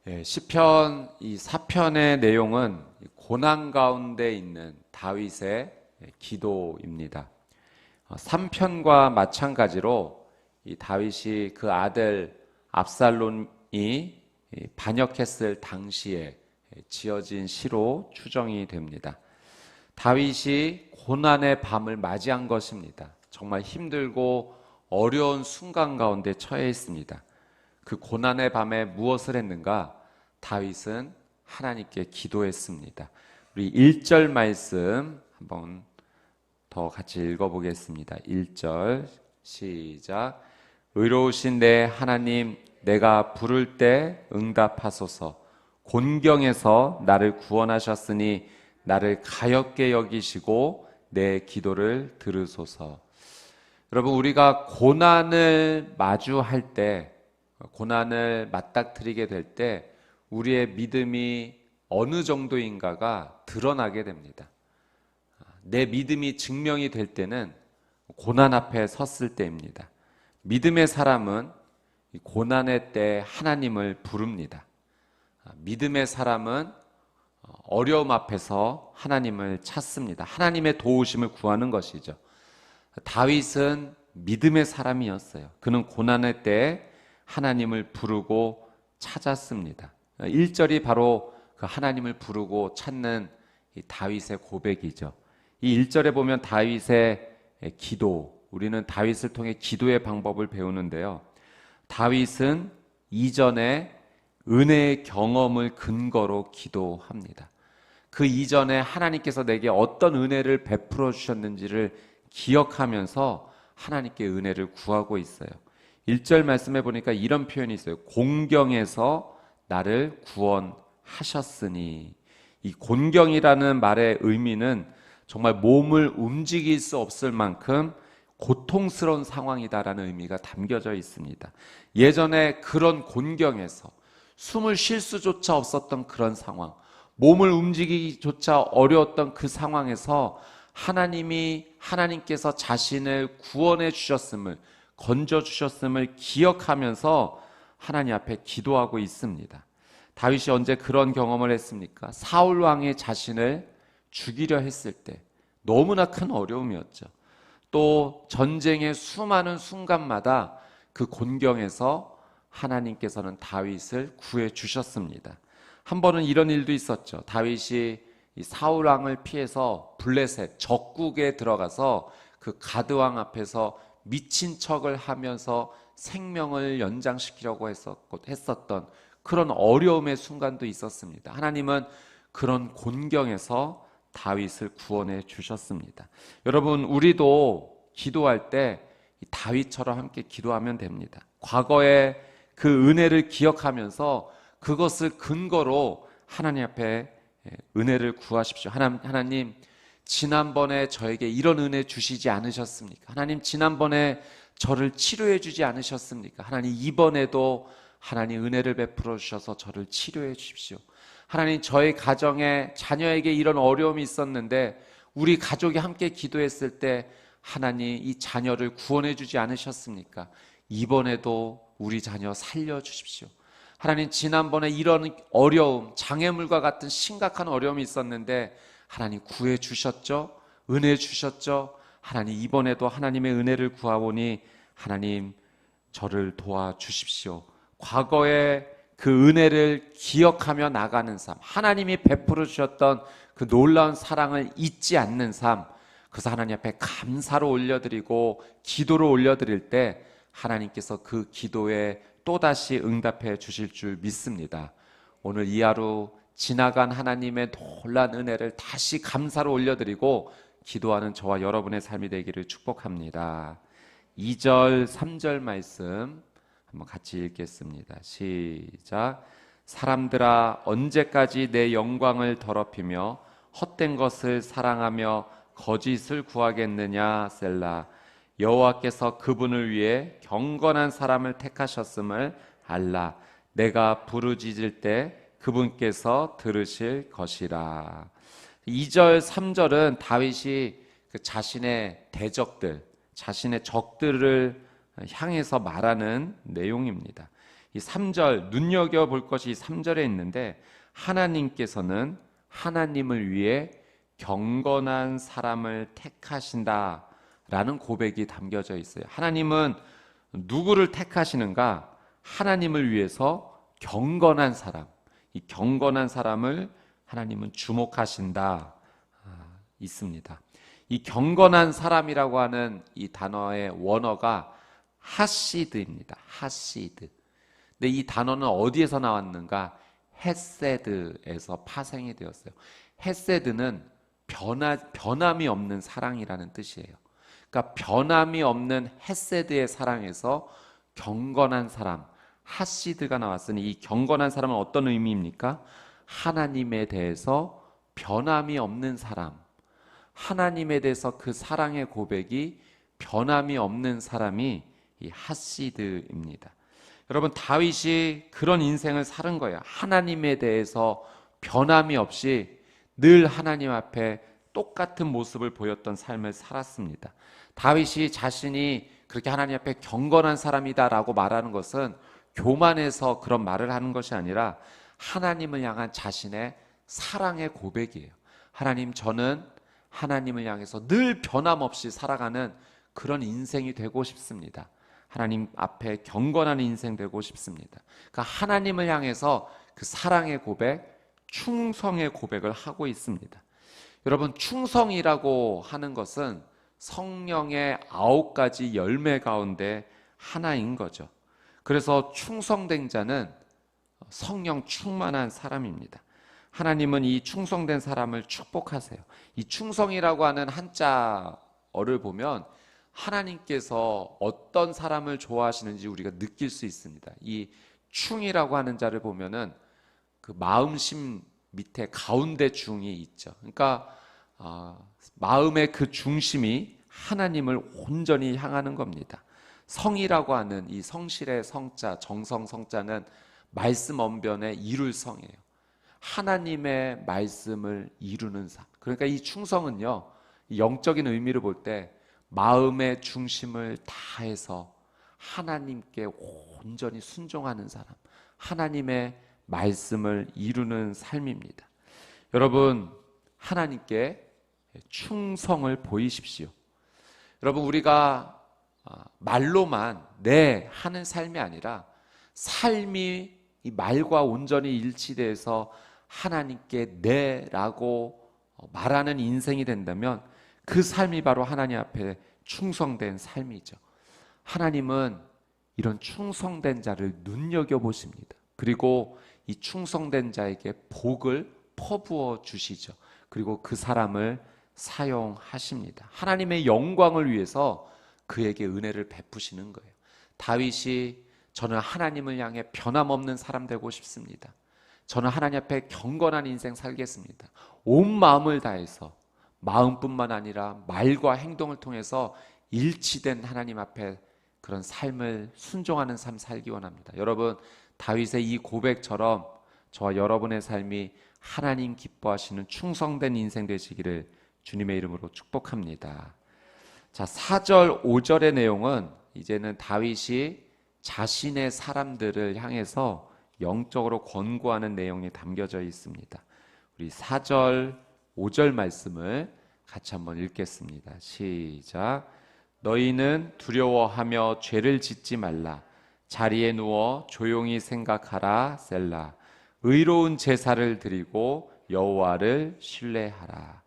시편 이 4편의 내용은 고난 가운데 있는 다윗의 기도입니다. 3편과 마찬가지로 이 다윗이 그 아들 압살롬이 반역했을 당시에 지어진 시로 추정이 됩니다. 다윗이 고난의 밤을 맞이한 것입니다. 정말 힘들고 어려운 순간 가운데 처해 있습니다. 그 고난의 밤에 무엇을 했는가? 다윗은 하나님께 기도했습니다. 우리 1절 말씀 한번 더 같이 읽어보겠습니다. 1절 시작. 의로우신 내 하나님, 내가 부를 때 응답하소서. 곤경에서 나를 구원하셨으니 나를 가엾게 여기시고 내 기도를 들으소서. 여러분, 우리가 고난을 마주할 때, 고난을 맞닥뜨리게 될 때 우리의 믿음이 어느 정도인가가 드러나게 됩니다. 내 믿음이 증명이 될 때는 고난 앞에 섰을 때입니다. 믿음의 사람은 고난의 때 하나님을 부릅니다. 믿음의 사람은 어려움 앞에서 하나님을 찾습니다. 하나님의 도우심을 구하는 것이죠. 다윗은 믿음의 사람이었어요. 그는 고난의 때에 하나님을 부르고 찾았습니다. 1절이 바로 그 하나님을 부르고 찾는 이 다윗의 고백이죠. 이 1절에 보면 다윗의 기도, 우리는 다윗을 통해 기도의 방법을 배우는데요. 다윗은 이전에 은혜의 경험을 근거로 기도합니다. 그 이전에 하나님께서 내게 어떤 은혜를 베풀어 주셨는지를 기억하면서 하나님께 은혜를 구하고 있어요. 1절 말씀해 보니까 이런 표현이 있어요. 곤경에서 나를 구원하셨으니. 이 곤경이라는 말의 의미는 정말 몸을 움직일 수 없을 만큼 고통스러운 상황이다라는 의미가 담겨져 있습니다. 예전에 그런 곤경에서 숨을 쉴 수조차 없었던 그런 상황, 몸을 움직이기조차 어려웠던 그 상황에서 하나님께서 자신을 구원해 주셨음을, 건져 주셨음을 기억하면서 하나님 앞에 기도하고 있습니다. 다윗이 언제 그런 경험을 했습니까? 사울 왕이 자신을 죽이려 했을 때 너무나 큰 어려움이었죠. 또 전쟁의 수많은 순간마다 그 곤경에서 하나님께서는 다윗을 구해 주셨습니다. 한 번은 이런 일도 있었죠. 다윗이 사울 왕을 피해서 블레셋 적국에 들어가서 그 가드 왕 앞에서 미친 척을 하면서 생명을 연장시키려고 했었던 그런 어려움의 순간도 있었습니다. 하나님은 그런 곤경에서 다윗을 구원해 주셨습니다. 여러분, 우리도 기도할 때 다윗처럼 함께 기도하면 됩니다. 과거의 그 은혜를 기억하면서 그것을 근거로 하나님 앞에 은혜를 구하십시오. 하나님, 지난번에 저에게 이런 은혜 주시지 않으셨습니까? 하나님, 지난번에 저를 치료해 주지 않으셨습니까? 하나님, 이번에도 하나님 은혜를 베풀어 주셔서 저를 치료해 주십시오. 하나님, 저희 가정에 자녀에게 이런 어려움이 있었는데 우리 가족이 함께 기도했을 때 하나님, 이 자녀를 구원해 주지 않으셨습니까? 이번에도 우리 자녀 살려 주십시오. 하나님, 지난번에 이런 어려움, 장애물과 같은 심각한 어려움이 있었는데 하나님 구해 주셨죠? 은혜 주셨죠? 하나님, 이번에도 하나님의 은혜를 구하오니 하나님, 저를 도와주십시오. 과거에 그 은혜를 기억하며 나가는 삶, 하나님이 베풀어 주셨던 그 놀라운 사랑을 잊지 않는 삶, 그래서 하나님 앞에 감사로 올려드리고 기도로 올려드릴 때 하나님께서 그 기도에 또다시 응답해 주실 줄 믿습니다. 오늘 이 하루 지나간 하나님의 놀라운 은혜를 다시 감사로 올려드리고 기도하는 저와 여러분의 삶이 되기를 축복합니다. 2절, 3절 말씀 한번 같이 읽겠습니다. 시작. 사람들아, 언제까지 내 영광을 더럽히며 헛된 것을 사랑하며 거짓을 구하겠느냐. 셀라. 여호와께서 그분을 위해 경건한 사람을 택하셨음을 알라. 내가 부르짖을 때 그분께서 들으실 것이라. 2절, 3절은 다윗이 자신의 대적들, 자신의 적들을 향해서 말하는 내용입니다. 이 3절 눈여겨볼 것이 3절에 있는데 하나님께서는 하나님을 위해 경건한 사람을 택하신다 라는 고백이 담겨져 있어요. 하나님은 누구를 택하시는가? 하나님을 위해서 경건한 사람, 이 경건한 사람을 하나님은 주목하신다 있습니다. 이 경건한 사람이라고 하는 이 단어의 원어가 하시드입니다. 하시드. 근데 이 단어는 어디에서 나왔는가? 헤세드에서 파생이 되었어요. 헤세드는 변함이 없는 사랑이라는 뜻이에요. 그러니까 변함이 없는 헤세드의 사랑에서 경건한 사람, 하시드가 나왔으니 이 경건한 사람은 어떤 의미입니까? 하나님에 대해서 변함이 없는 사람, 하나님에 대해서 그 사랑의 고백이 변함이 없는 사람이 이 하시드입니다. 여러분, 다윗이 그런 인생을 사는 거예요. 하나님에 대해서 변함이 없이 늘 하나님 앞에 똑같은 모습을 보였던 삶을 살았습니다. 다윗이 자신이 그렇게 하나님 앞에 경건한 사람이다라고 말하는 것은 교만해서 그런 말을 하는 것이 아니라 하나님을 향한 자신의 사랑의 고백이에요. 하나님, 저는 하나님을 향해서 늘 변함없이 살아가는 그런 인생이 되고 싶습니다. 하나님 앞에 경건한 인생 되고 싶습니다. 그러니까 하나님을 향해서 그 사랑의 고백, 충성의 고백을 하고 있습니다. 여러분, 충성이라고 하는 것은 성령의 9가지 열매 가운데 하나인 거죠. 그래서 충성된 자는 성령 충만한 사람입니다. 하나님은 이 충성된 사람을 축복하세요. 이 충성이라고 하는 한자어를 보면 하나님께서 어떤 사람을 좋아하시는지 우리가 느낄 수 있습니다. 이 충이라고 하는 자를 보면은 그 마음심 밑에 가운데 중이 있죠. 그러니까 마음의 그 중심이 하나님을 온전히 향하는 겁니다. 성이라고 하는 이 성실의 성자, 정성 성자는 말씀 언변의 이룰 성이에요. 하나님의 말씀을 이루는 삶. 그러니까 이 충성은요, 영적인 의미를 볼 때 마음의 중심을 다해서 하나님께 온전히 순종하는 사람, 하나님의 말씀을 이루는 삶입니다. 여러분, 하나님께 충성을 보이십시오. 여러분, 우리가 말로만 네 하는 삶이 아니라 삶이 이 말과 온전히 일치돼서 하나님께 네라고 말하는 인생이 된다면 그 삶이 바로 하나님 앞에 충성된 삶이죠. 하나님은 이런 충성된 자를 눈여겨보십니다. 그리고 이 충성된 자에게 복을 퍼부어 주시죠. 그리고 그 사람을 사용하십니다. 하나님의 영광을 위해서 그에게 은혜를 베푸시는 거예요. 다윗이 저는 하나님을 향해 변함없는 사람 되고 싶습니다. 저는 하나님 앞에 경건한 인생 살겠습니다. 온 마음을 다해서 마음뿐만 아니라 말과 행동을 통해서 일치된 하나님 앞에 그런 삶을 순종하는 삶 살기 원합니다. 여러분, 다윗의 이 고백처럼 저와 여러분의 삶이 하나님 기뻐하시는 충성된 인생 되시기를 주님의 이름으로 축복합니다. 자, 4절, 5절의 내용은 이제는 다윗이 자신의 사람들을 향해서 영적으로 권고하는 내용이 담겨져 있습니다. 우리 4절, 5절 말씀을 같이 한번 읽겠습니다. 시작. 너희는 두려워하며 죄를 짓지 말라. 자리에 누워 조용히 생각하라. 셀라. 의로운 제사를 드리고 여호와를 신뢰하라.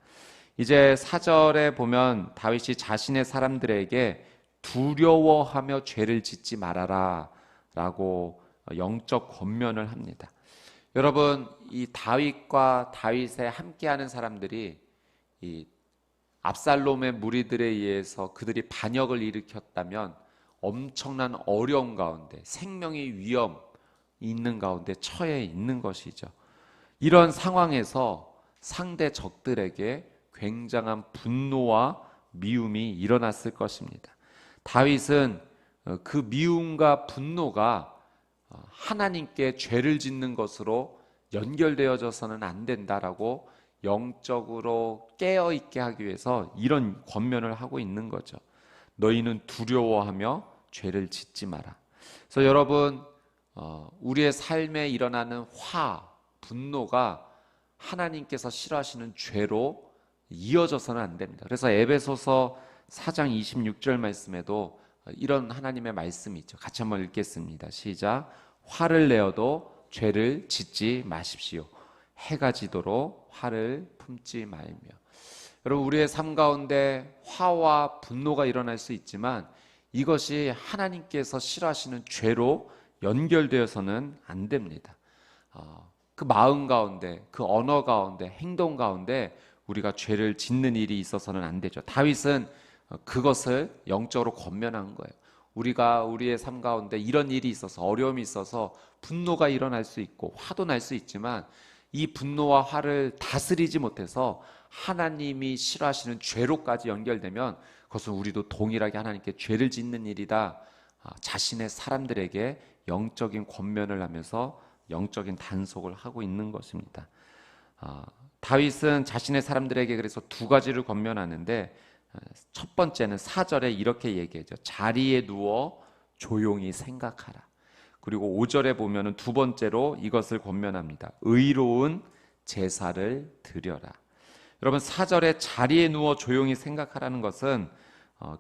이제 4절에 보면 다윗이 자신의 사람들에게 두려워하며 죄를 짓지 말아라 라고 영적 권면을 합니다. 여러분, 이 다윗과 다윗에 함께하는 사람들이 이 압살롬의 무리들에 의해서 그들이 반역을 일으켰다면 엄청난 어려움 가운데 생명의 위험 있는 가운데 처해 있는 것이죠. 이런 상황에서 상대 적들에게 굉장한 분노와 미움이 일어났을 것입니다. 다윗은 그 미움과 분노가 하나님께 죄를 짓는 것으로 연결되어져서는 안 된다라고 영적으로 깨어있게 하기 위해서 이런 권면을 하고 있는 거죠. 너희는 두려워하며 죄를 짓지 마라. 그래서 여러분, 우리의 삶에 일어나는 분노가 하나님께서 싫어하시는 죄로 이어져서는 안 됩니다. 그래서 에베소서 4장 26절 말씀에도 이런 하나님의 말씀이 있죠. 같이 한번 읽겠습니다. 시작. 화를 내어도 죄를 짓지 마십시오. 해가 지도록 화를 품지 말며. 여러분, 우리의 삶 가운데 화와 분노가 일어날 수 있지만 이것이 하나님께서 싫어하시는 죄로 연결되어서는 안 됩니다. 그 마음 가운데, 그 언어 가운데, 행동 가운데 우리가 죄를 짓는 일이 있어서는 안 되죠. 다윗은 그것을 영적으로 권면한 거예요. 우리가 우리의 삶 가운데 이런 일이 있어서, 어려움이 있어서 분노가 일어날 수 있고 화도 날 수 있지만 이 분노와 화를 다스리지 못해서 하나님이 싫어하시는 죄로까지 연결되면 그것은 우리도 동일하게 하나님께 죄를 짓는 일이다. 자신의 사람들에게 영적인 권면을 하면서 영적인 단속을 하고 있는 것입니다. 다윗은 자신의 사람들에게 그래서 두 가지를 권면하는데, 첫 번째는 4절에 이렇게 얘기하죠. 자리에 누워 조용히 생각하라. 그리고 5절에 보면은 두 번째로 이것을 권면합니다. 의로운 제사를 드려라. 여러분, 4절에 자리에 누워 조용히 생각하라는 것은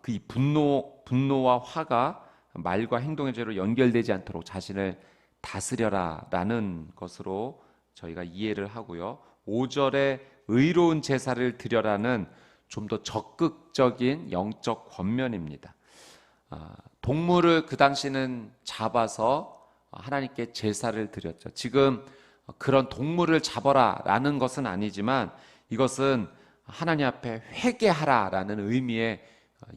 그 분노와 화가 말과 행동의 죄로 연결되지 않도록 자신을 다스려라 라는 것으로 저희가 이해를 하고요. 5절에 의로운 제사를 드려라는 좀 더 적극적인 영적 권면입니다. 동물을 그 당시는 잡아서 하나님께 제사를 드렸죠. 지금 그런 동물을 잡아라 라는 것은 아니지만 이것은 하나님 앞에 회개하라 라는 의미의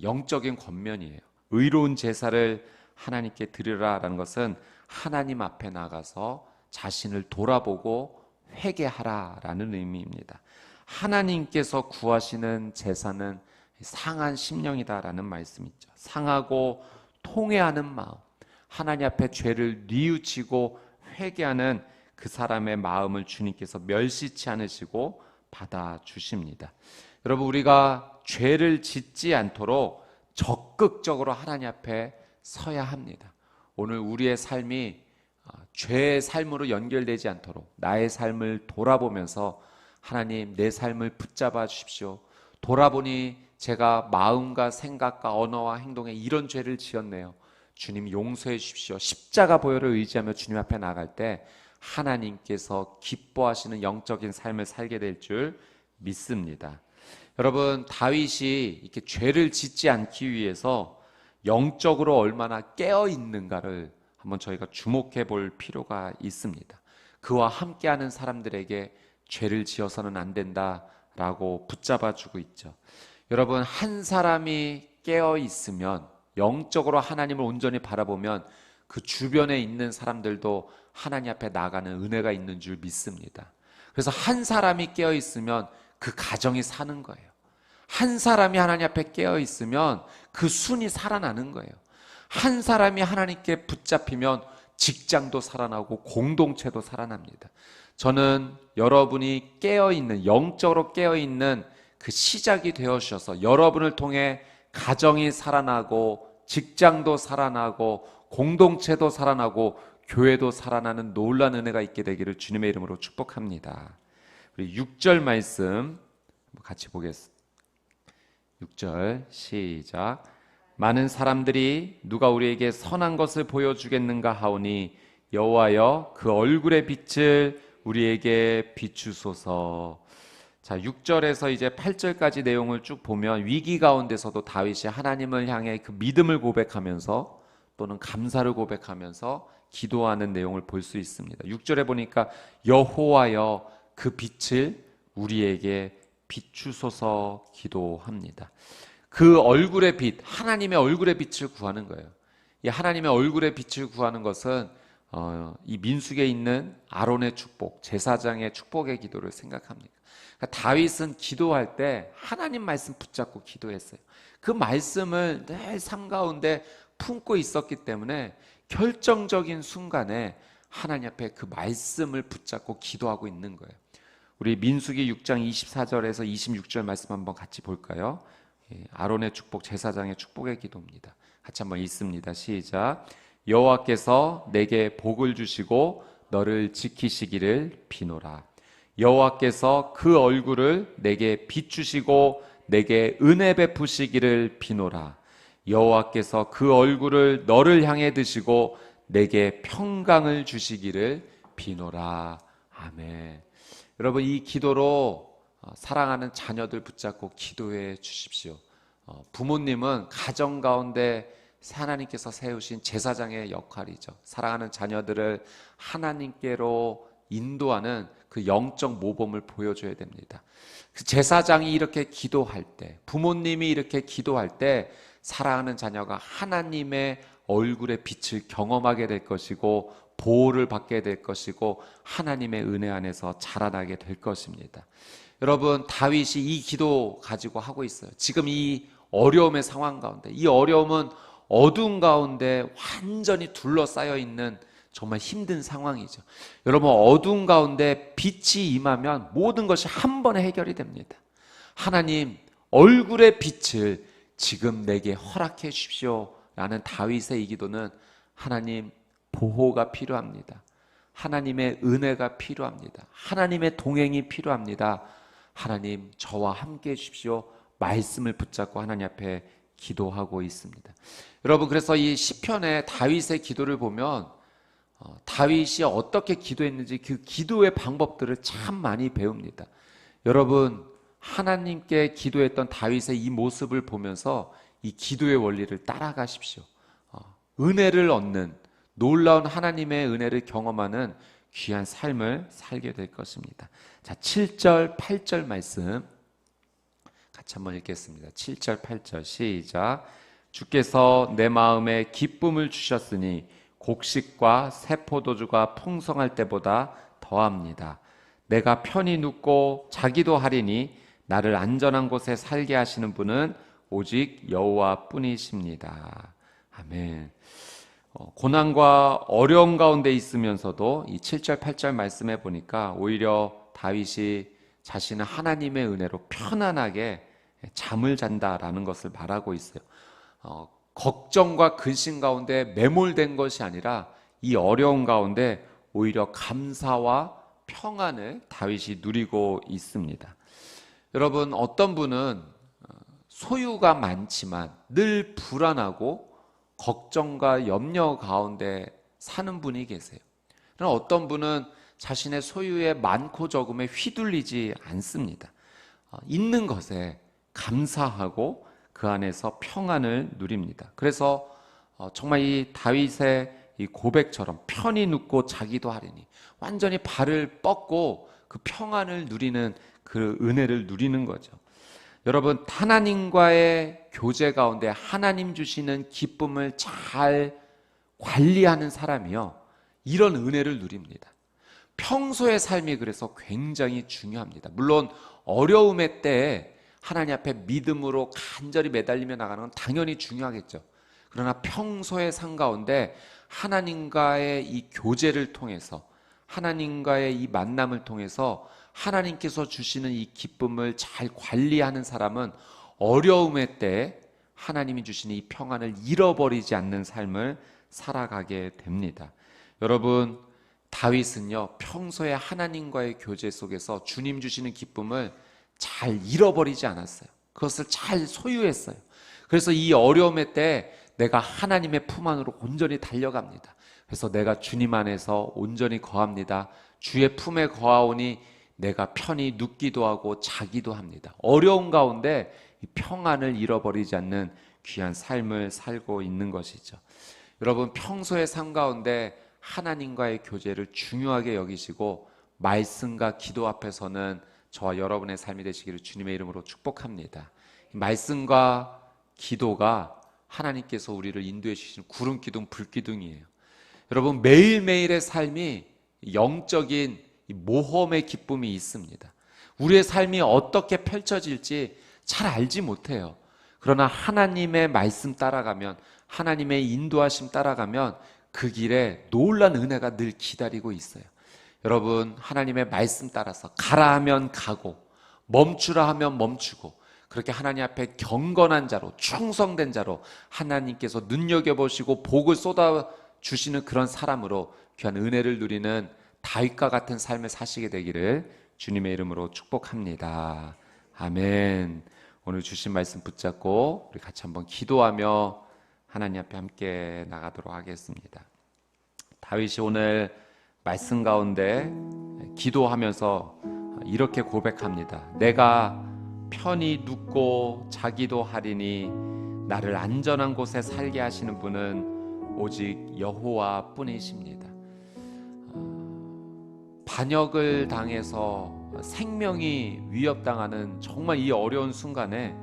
영적인 권면이에요. 의로운 제사를 하나님께 드리라 라는 것은 하나님 앞에 나가서 자신을 돌아보고 회개하라 라는 의미입니다. 하나님께서 구하시는 제사는 상한 심령이다 라는 말씀이 있죠. 상하고 통회하는 마음, 하나님 앞에 죄를 뉘우치고 회개하는 그 사람의 마음을 주님께서 멸시치 않으시고 받아주십니다. 여러분, 우리가 죄를 짓지 않도록 적극적으로 하나님 앞에 서야 합니다. 오늘 우리의 삶이 죄의 삶으로 연결되지 않도록 나의 삶을 돌아보면서 하나님, 내 삶을 붙잡아 주십시오. 돌아보니 제가 마음과 생각과 언어와 행동에 이런 죄를 지었네요. 주님 용서해 주십시오. 십자가 보혈을 의지하며 주님 앞에 나갈 때 하나님께서 기뻐하시는 영적인 삶을 살게 될 줄 믿습니다. 여러분, 다윗이 이렇게 죄를 짓지 않기 위해서 영적으로 얼마나 깨어 있는가를 한번 저희가 주목해 볼 필요가 있습니다. 그와 함께하는 사람들에게 죄를 지어서는 안 된다라고 붙잡아 주고 있죠. 여러분, 한 사람이 깨어 있으면, 영적으로 하나님을 온전히 바라보면 그 주변에 있는 사람들도 하나님 앞에 나가는 은혜가 있는 줄 믿습니다. 그래서 한 사람이 깨어 있으면 그 가정이 사는 거예요. 한 사람이 하나님 앞에 깨어 있으면 그 순이 살아나는 거예요. 한 사람이 하나님께 붙잡히면 직장도 살아나고 공동체도 살아납니다. 저는 여러분이 깨어있는, 영적으로 깨어있는 그 시작이 되어 주셔서 여러분을 통해 가정이 살아나고 직장도 살아나고 공동체도 살아나고 교회도 살아나는 놀라운 은혜가 있게 되기를 주님의 이름으로 축복합니다. 우리 6절 말씀 같이 보겠습니다. 6절 시작. 많은 사람들이 누가 우리에게 선한 것을 보여주겠는가 하오니 여호와여 그 얼굴의 빛을 우리에게 비추소서. 자, 6절에서 이제 8절까지 내용을 쭉 보면 위기 가운데서도 다윗이 하나님을 향해 그 믿음을 고백하면서 또는 감사를 고백하면서 기도하는 내용을 볼 수 있습니다. 6절에 보니까 여호와여 그 빛을 우리에게 비추소서 기도합니다. 그 얼굴의 빛, 하나님의 얼굴의 빛을 구하는 거예요. 이 하나님의 얼굴의 빛을 구하는 것은 이 민수기에 있는 아론의 축복, 제사장의 축복의 기도를 생각합니다. 그러니까 다윗은 기도할 때 하나님 말씀 붙잡고 기도했어요. 그 말씀을 늘 삶 가운데 품고 있었기 때문에 결정적인 순간에 하나님 앞에 그 말씀을 붙잡고 기도하고 있는 거예요. 우리 민수기 6장 24절에서 26절 말씀 한번 같이 볼까요? 아론의 축복, 제사장의 축복의 기도입니다. 같이 한번 읽습니다. 시작. 여호와께서 내게 복을 주시고 너를 지키시기를 비노라. 여호와께서 그 얼굴을 내게 비추시고 내게 은혜 베푸시기를 비노라. 여호와께서 그 얼굴을 너를 향해 드시고 내게 평강을 주시기를 비노라. 아멘. 여러분, 이 기도로 사랑하는 자녀들 붙잡고 기도해 주십시오. 부모님은 가정 가운데 하나님께서 세우신 제사장의 역할이죠. 사랑하는 자녀들을 하나님께로 인도하는 그 영적 모범을 보여줘야 됩니다. 그 제사장이 이렇게 기도할 때, 부모님이 이렇게 기도할 때 사랑하는 자녀가 하나님의 얼굴의 빛을 경험하게 될 것이고 보호를 받게 될 것이고 하나님의 은혜 안에서 자라나게 될 것입니다. 여러분, 다윗이 이 기도 가지고 하고 있어요. 지금 이 어려움의 상황 가운데, 이 어려움은 어두운 가운데 완전히 둘러싸여 있는 정말 힘든 상황이죠. 여러분, 어두운 가운데 빛이 임하면 모든 것이 한 번에 해결이 됩니다. 하나님, 얼굴의 빛을 지금 내게 허락해 주십시오 라는 다윗의 이 기도는 하나님, 보호가 필요합니다. 하나님의 은혜가 필요합니다. 하나님의 동행이 필요합니다. 하나님, 저와 함께 해 주십시오. 말씀을 붙잡고 하나님 앞에 기도하고 있습니다. 여러분, 그래서 이 시편의 다윗의 기도를 보면 다윗이 어떻게 기도했는지 그 기도의 방법들을 참 많이 배웁니다. 여러분, 하나님께 기도했던 다윗의 이 모습을 보면서 이 기도의 원리를 따라가십시오. 은혜를 얻는, 놀라운 하나님의 은혜를 경험하는 귀한 삶을 살게 될 것입니다. 자, 7절, 8절 말씀 같이 한번 읽겠습니다. 7절, 8절 시작. 주께서 내 마음에 기쁨을 주셨으니 곡식과 새 포도주가 풍성할 때보다 더합니다. 내가 편히 눕고 자기도 하리니 나를 안전한 곳에 살게 하시는 분은 오직 여호와 뿐이십니다. 아멘. 고난과 어려움 가운데 있으면서도 이 7절, 8절 말씀해 보니까 오히려 다윗이 자신은 하나님의 은혜로 편안하게 잠을 잔다라는 것을 말하고 있어요. 걱정과 근심 가운데 매몰된 것이 아니라 이 어려움 가운데 오히려 감사와 평안을 다윗이 누리고 있습니다. 여러분, 어떤 분은 소유가 많지만 늘 불안하고 걱정과 염려 가운데 사는 분이 계세요. 그러나 어떤 분은 자신의 소유의 많고 적음에 휘둘리지 않습니다. 있는 것에 감사하고 그 안에서 평안을 누립니다. 그래서 정말 이 다윗의 이 고백처럼 편히 눕고 자기도 하리니 완전히 발을 뻗고 그 평안을 누리는 그 은혜를 누리는 거죠. 여러분, 하나님과의 교제 가운데 하나님 주시는 기쁨을 잘 관리하는 사람이요, 이런 은혜를 누립니다. 평소의 삶이 그래서 굉장히 중요합니다. 물론 어려움의 때에 하나님 앞에 믿음으로 간절히 매달리며 나가는 건 당연히 중요하겠죠. 그러나 평소의 삶 가운데 하나님과의 이 교제를 통해서, 하나님과의 이 만남을 통해서 하나님께서 주시는 이 기쁨을 잘 관리하는 사람은 어려움의 때에 하나님이 주시는 이 평안을 잃어버리지 않는 삶을 살아가게 됩니다. 여러분, 다윗은요, 평소에 하나님과의 교제 속에서 주님 주시는 기쁨을 잘 잃어버리지 않았어요. 그것을 잘 소유했어요. 그래서 이 어려움의 때 내가 하나님의 품 안으로 온전히 달려갑니다. 그래서 내가 주님 안에서 온전히 거합니다. 주의 품에 거하오니 내가 편히 눕기도 하고 자기도 합니다. 어려운 가운데 이 평안을 잃어버리지 않는 귀한 삶을 살고 있는 것이죠. 여러분, 평소의 삶 가운데 하나님과의 교제를 중요하게 여기시고 말씀과 기도 앞에서는 저와 여러분의 삶이 되시기를 주님의 이름으로 축복합니다. 말씀과 기도가 하나님께서 우리를 인도해 주시는 구름기둥, 불기둥이에요. 여러분, 매일매일의 삶이 영적인 모험의 기쁨이 있습니다. 우리의 삶이 어떻게 펼쳐질지 잘 알지 못해요. 그러나 하나님의 말씀 따라가면, 하나님의 인도하심 따라가면 그 길에 놀란 은혜가 늘 기다리고 있어요. 여러분, 하나님의 말씀 따라서 가라 하면 가고 멈추라 하면 멈추고, 그렇게 하나님 앞에 경건한 자로, 충성된 자로 하나님께서 눈여겨보시고 복을 쏟아 주시는 그런 사람으로 귀한 은혜를 누리는 다윗과 같은 삶을 사시게 되기를 주님의 이름으로 축복합니다. 아멘. 오늘 주신 말씀 붙잡고 우리 같이 한번 기도하며 하나님 앞에 함께 나가도록 하겠습니다. 다윗이 오늘 말씀 가운데 기도하면서 이렇게 고백합니다. 내가 편히 눕고 자기도 하리니 나를 안전한 곳에 살게 하시는 분은 오직 여호와 뿐이십니다. 반역을 당해서 생명이 위협당하는 정말 이 어려운 순간에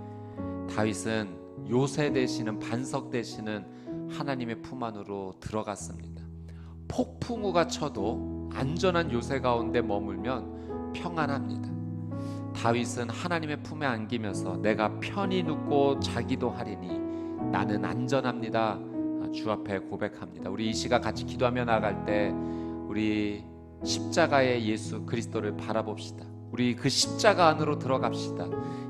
다윗은 요새 되시는 반석 되시는 하나님의 품 안으로 들어갔습니다. 폭풍우가 쳐도 안전한 요새 가운데 머물면 평안합니다. 다윗은 하나님의 품에 안기면서 내가 편히 눕고 자기도 하리니 나는 안전합니다. 주 앞에 고백합니다. 우리 이 시간 같이 기도하며 나갈 때 우리 십자가의 예수 그리스도를 바라봅시다. 우리 그 십자가 안으로 들어갑시다.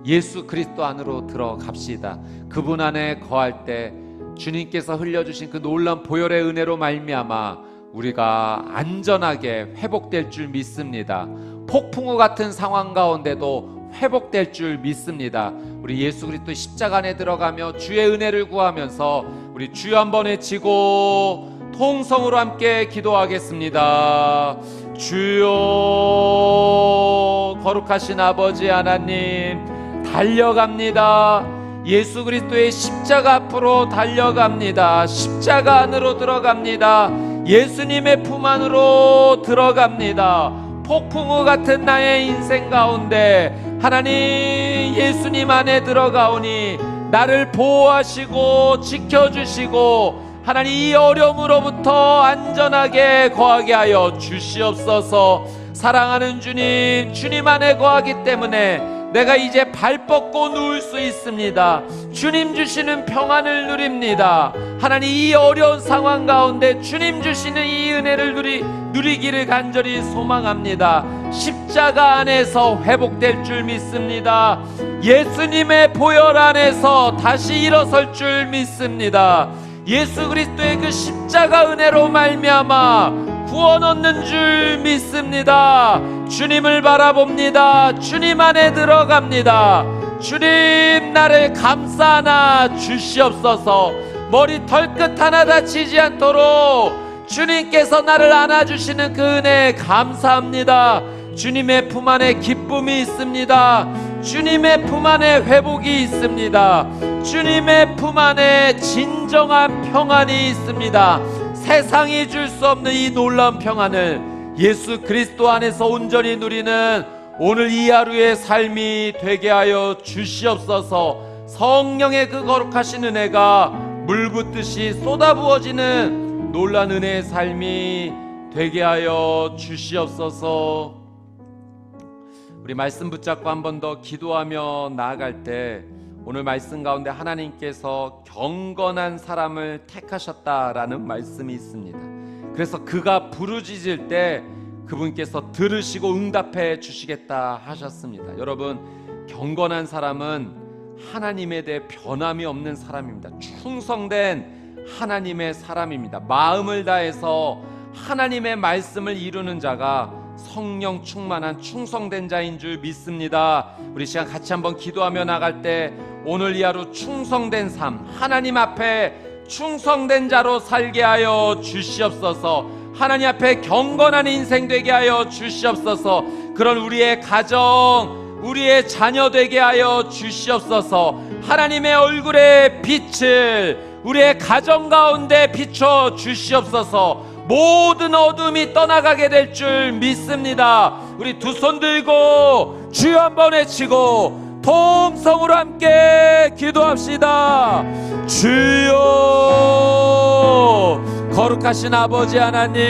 예수 그리스도 안으로 들어갑시다. 그분 안에 거할 때 주님께서 흘려주신 그 놀라운 보혈의 은혜로 말미암아 우리가 안전하게 회복될 줄 믿습니다. 폭풍우 같은 상황 가운데도 회복될 줄 믿습니다. 우리 예수 그리스도의 십자가 안에 들어가며 주의 은혜를 구하면서 우리 주여 한번 외치고 통성으로 함께 기도하겠습니다. 주여, 거룩하신 아버지 하나님, 달려갑니다. 예수 그리스도의 십자가 앞으로 달려갑니다. 십자가 안으로 들어갑니다. 예수님의 품 안으로 들어갑니다. 폭풍우 같은 나의 인생 가운데 하나님 예수님 안에 들어가오니 나를 보호하시고 지켜주시고 하나님 이 어려움으로부터 안전하게 거하게 하여 주시옵소서. 사랑하는 주님, 주님 안에 거하기 때문에 내가 이제 발 뻗고 누울 수 있습니다. 주님 주시는 평안을 누립니다. 하나님 이 어려운 상황 가운데 주님 주시는 이 은혜를 누리기를 간절히 소망합니다. 십자가 안에서 회복될 줄 믿습니다. 예수님의 보혈 안에서 다시 일어설 줄 믿습니다. 예수 그리스도의 그 십자가 은혜로 말미암아 구원 얻는 줄 믿습니다. 주님을 바라봅니다. 주님 안에 들어갑니다. 주님 나를 감싸 안아 주시옵소서. 머리 털끝 하나 다치지 않도록 주님께서 나를 안아주시는 그 은혜 감사합니다. 주님의 품 안에 기쁨이 있습니다. 주님의 품 안에 회복이 있습니다. 주님의 품 안에 진정한 평안이 있습니다. 세상이 줄 수 없는 이 놀라운 평안을 예수 그리스도 안에서 온전히 누리는 오늘 이 하루의 삶이 되게 하여 주시옵소서. 성령의 그 거룩하신 은혜가 물붓듯이 쏟아부어지는 놀라운 은혜의 삶이 되게 하여 주시옵소서. 우리 말씀 붙잡고 한 번 더 기도하며 나아갈 때 오늘 말씀 가운데 하나님께서 경건한 사람을 택하셨다라는 말씀이 있습니다. 그래서 그가 부르짖을 때 그분께서 들으시고 응답해 주시겠다 하셨습니다. 여러분, 경건한 사람은 하나님에 대해 변함이 없는 사람입니다. 충성된 하나님의 사람입니다. 마음을 다해서 하나님의 말씀을 이루는 자가 성령 충만한 충성된 자인 줄 믿습니다. 우리 시간 같이 한번 기도하며 나갈 때 오늘 이 하루 충성된 삶, 하나님 앞에 충성된 자로 살게 하여 주시옵소서. 하나님 앞에 경건한 인생 되게 하여 주시옵소서. 그런 우리의 가정, 우리의 자녀 되게 하여 주시옵소서. 하나님의 얼굴의 빛을 우리의 가정 가운데 비춰 주시옵소서. 모든 어둠이 떠나가게 될 줄 믿습니다. 우리 두 손 들고 주여 한번 외치고 통성으로 함께 기도합시다. 주여, 거룩하신 아버지 하나님,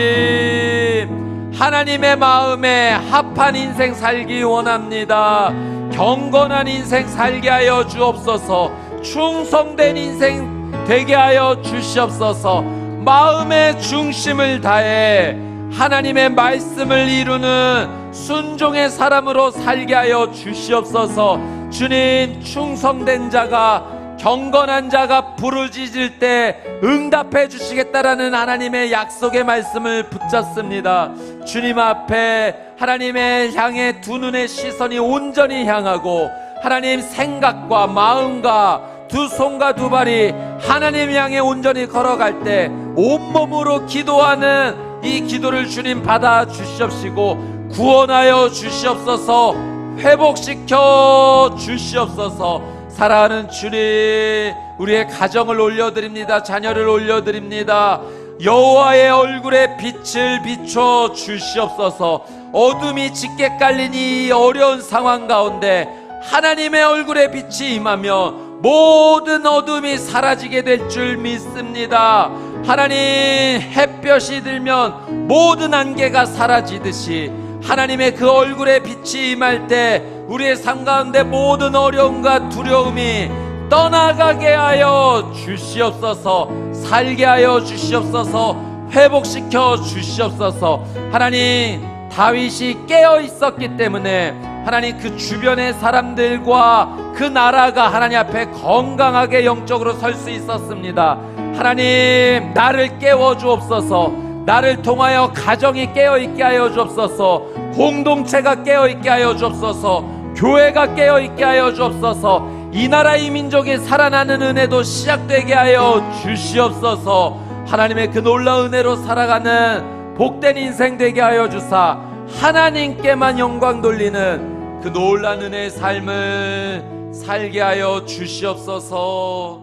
하나님의 마음에 합한 인생 살기 원합니다. 경건한 인생 살게 하여 주옵소서. 충성된 인생 되게 하여 주시옵소서. 마음의 중심을 다해 하나님의 말씀을 이루는 순종의 사람으로 살게 하여 주시옵소서. 주님, 충성된 자가 경건한 자가 부르짖을 때 응답해 주시겠다라는 하나님의 약속의 말씀을 붙잡습니다. 주님 앞에 하나님의 향해 두 눈의 시선이 온전히 향하고 하나님 생각과 마음과 두 손과 두 발이 하나님 향해 온전히 걸어갈 때 온몸으로 기도하는 이 기도를 주님 받아 주시옵시고 구원하여 주시옵소서, 회복시켜 주시옵소서. 사랑하는 주님, 우리의 가정을 올려드립니다. 자녀를 올려드립니다. 여호와의 얼굴에 빛을 비춰 주시옵소서. 어둠이 짙게 깔린 이 어려운 상황 가운데 하나님의 얼굴에 빛이 임하며 모든 어둠이 사라지게 될 줄 믿습니다. 하나님, 햇볕이 들면 모든 안개가 사라지듯이 하나님의 그 얼굴에 빛이 임할 때 우리의 삶 가운데 모든 어려움과 두려움이 떠나가게 하여 주시옵소서, 살게 하여 주시옵소서, 회복시켜 주시옵소서. 하나님, 다윗이 깨어 있었기 때문에 하나님 그 주변의 사람들과 그 나라가 하나님 앞에 건강하게 영적으로 설 수 있었습니다. 하나님, 나를 깨워 주옵소서. 나를 통하여 가정이 깨어있게 하여 주옵소서. 공동체가 깨어있게 하여 주옵소서. 교회가 깨어있게 하여 주옵소서. 이 나라 이 민족이 살아나는 은혜도 시작되게 하여 주시옵소서. 하나님의 그 놀라운 은혜로 살아가는 복된 인생 되게 하여 주사 하나님께만 영광 돌리는 그 놀라운 은혜의 삶을 살게 하여 주시옵소서.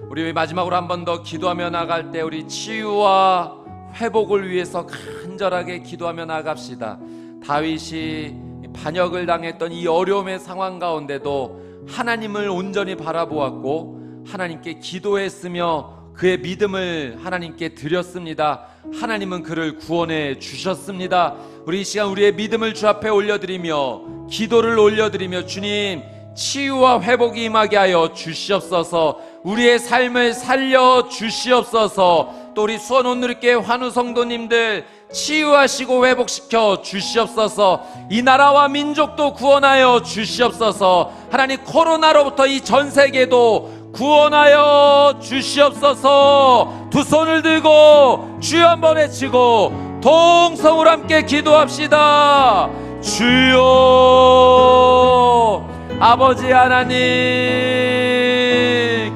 우리 마지막으로 한 번 더 기도하며 나갈 때 우리 치유와 회복을 위해서 간절하게 기도하며 나갑시다. 다윗이 반역을 당했던 이 어려움의 상황 가운데도 하나님을 온전히 바라보았고 하나님께 기도했으며 그의 믿음을 하나님께 드렸습니다. 하나님은 그를 구원해 주셨습니다. 우리 이 시간 우리의 믿음을 주 앞에 올려드리며 기도를 올려드리며 주님, 치유와 회복이 임하게 하여 주시옵소서. 우리의 삶을 살려 주시옵소서. 또 우리 수원 온누리교회 환우 성도님들 치유하시고 회복시켜 주시옵소서. 이 나라와 민족도 구원하여 주시옵소서. 하나님, 코로나로부터 이 전 세계도 구원하여 주시옵소서. 두 손을 들고 주여 한번 외치고 동성으로 함께 기도합시다. 주여, 아버지 하나님,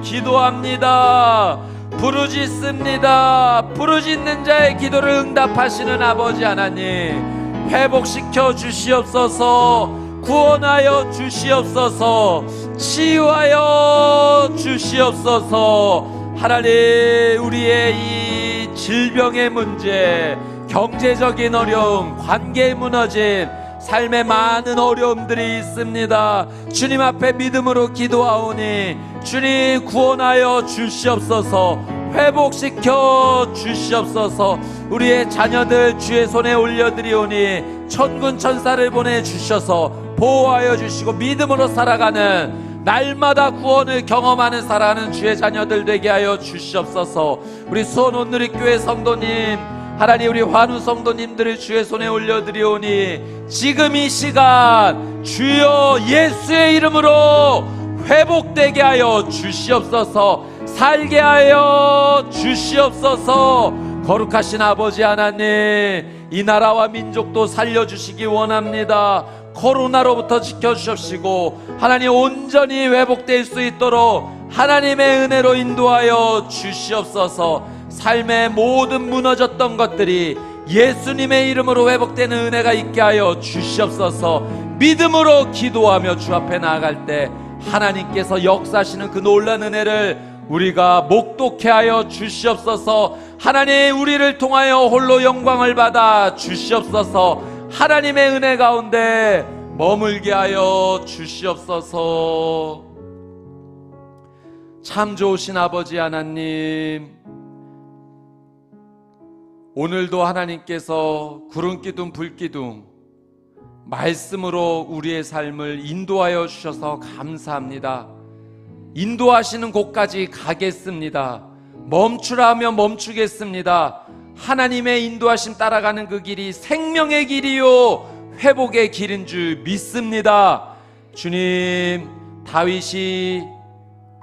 기도합니다. 부르짖습니다. 부르짖는 자의 기도를 응답하시는 아버지 하나님, 회복시켜 주시옵소서. 구원하여 주시옵소서. 치유하여 주시옵소서. 하나님, 우리의 이 질병의 문제, 경제적인 어려움, 관계의 무너짐, 삶에 많은 어려움들이 있습니다. 주님 앞에 믿음으로 기도하오니 주님, 구원하여 주시옵소서. 회복시켜 주시옵소서. 우리의 자녀들 주의 손에 올려드리오니 천군 천사를 보내주셔서 보호하여 주시고 믿음으로 살아가는, 날마다 구원을 경험하는 살아가는 주의 자녀들 되게 하여 주시옵소서. 우리 수원 온누리교회 성도님, 하나님, 우리 환우 성도님들을 주의 손에 올려드리오니 지금 이 시간 주여 예수의 이름으로 회복되게 하여 주시옵소서. 살게 하여 주시옵소서. 거룩하신 아버지 하나님, 이 나라와 민족도 살려주시기 원합니다. 코로나로부터 지켜주십시고 하나님, 온전히 회복될 수 있도록 하나님의 은혜로 인도하여 주시옵소서. 삶의 모든 무너졌던 것들이 예수님의 이름으로 회복되는 은혜가 있게 하여 주시옵소서. 믿음으로 기도하며 주 앞에 나아갈 때 하나님께서 역사하시는 그 놀라운 은혜를 우리가 목독케 하여 주시옵소서. 하나님, 우리를 통하여 홀로 영광을 받아 주시옵소서. 하나님의 은혜 가운데 머물게 하여 주시옵소서. 참 좋으신 아버지 하나님, 오늘도 하나님께서 구름기둥 불기둥 말씀으로 우리의 삶을 인도하여 주셔서 감사합니다. 인도하시는 곳까지 가겠습니다. 멈추라 하면 멈추겠습니다. 하나님의 인도하심 따라가는 그 길이 생명의 길이요 회복의 길인 줄 믿습니다. 주님, 다윗이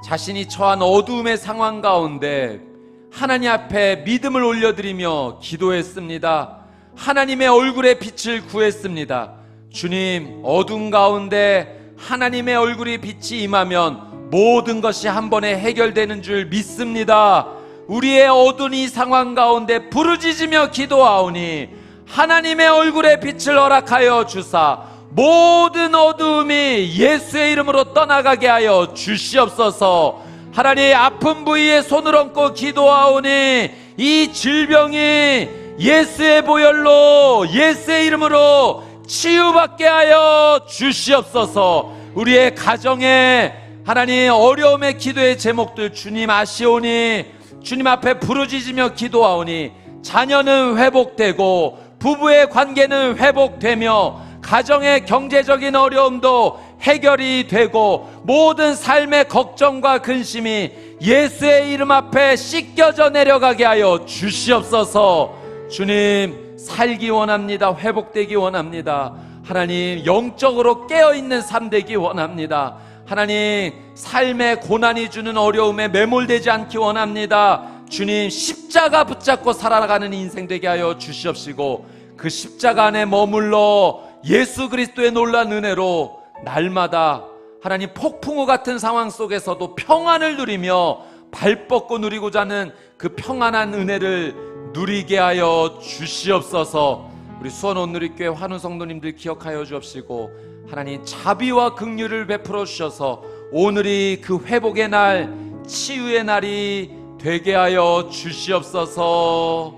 자신이 처한 어두움의 상황 가운데 하나님 앞에 믿음을 올려드리며 기도했습니다. 하나님의 얼굴의 빛을 구했습니다. 주님, 어둠 가운데 하나님의 얼굴이 빛이 임하면 모든 것이 한 번에 해결되는 줄 믿습니다. 우리의 어두운 이 상황 가운데 부르짖으며 기도하오니 하나님의 얼굴의 빛을 허락하여 주사 모든 어두움이 예수의 이름으로 떠나가게 하여 주시옵소서. 하나님, 아픈 부위에 손을 얹고 기도하오니 이 질병이 예수의 보혈로 예수의 이름으로 치유받게 하여 주시옵소서. 우리의 가정에 하나님 어려움의 기도의 제목들 주님 아시오니 주님 앞에 부르짖으며 기도하오니 자녀는 회복되고 부부의 관계는 회복되며 가정의 경제적인 어려움도 해결이 되고 모든 삶의 걱정과 근심이 예수의 이름 앞에 씻겨져 내려가게 하여 주시옵소서. 주님, 살기 원합니다. 회복되기 원합니다. 하나님, 영적으로 깨어있는 삶 되기 원합니다. 하나님, 삶의 고난이 주는 어려움에 매몰되지 않기 원합니다. 주님, 십자가 붙잡고 살아가는 인생 되게 하여 주시옵시고 그 십자가 안에 머물러 예수 그리스도의 놀라운 은혜로 날마다 하나님 폭풍우 같은 상황 속에서도 평안을 누리며 발 뻗고 누리고자 하는 그 평안한 은혜를 누리게 하여 주시옵소서. 우리 수원 온누리교회 환우 성도님들 기억하여 주옵시고 하나님 자비와 긍휼을 베풀어 주셔서 오늘이 그 회복의 날, 치유의 날이 되게 하여 주시옵소서.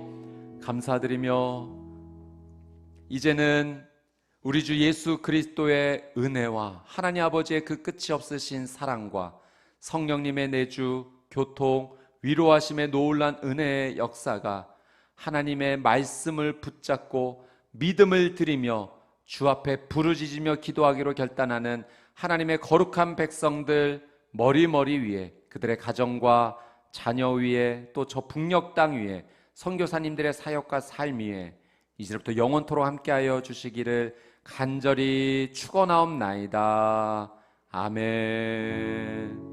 감사드리며 이제는 우리 주 예수 그리스도의 은혜와 하나님 아버지의 그 끝이 없으신 사랑과 성령님의 내주, 교통, 위로하심의 놀란 은혜의 역사가 하나님의 말씀을 붙잡고 믿음을 드리며 주 앞에 부르짖으며 기도하기로 결단하는 하나님의 거룩한 백성들 머리머리 위에, 그들의 가정과 자녀 위에, 또 저 북녘 땅 위에 선교사님들의 사역과 삶 위에 이제부터 영원토록 함께하여 주시기를 간절히 축원하옵나이다. 아멘.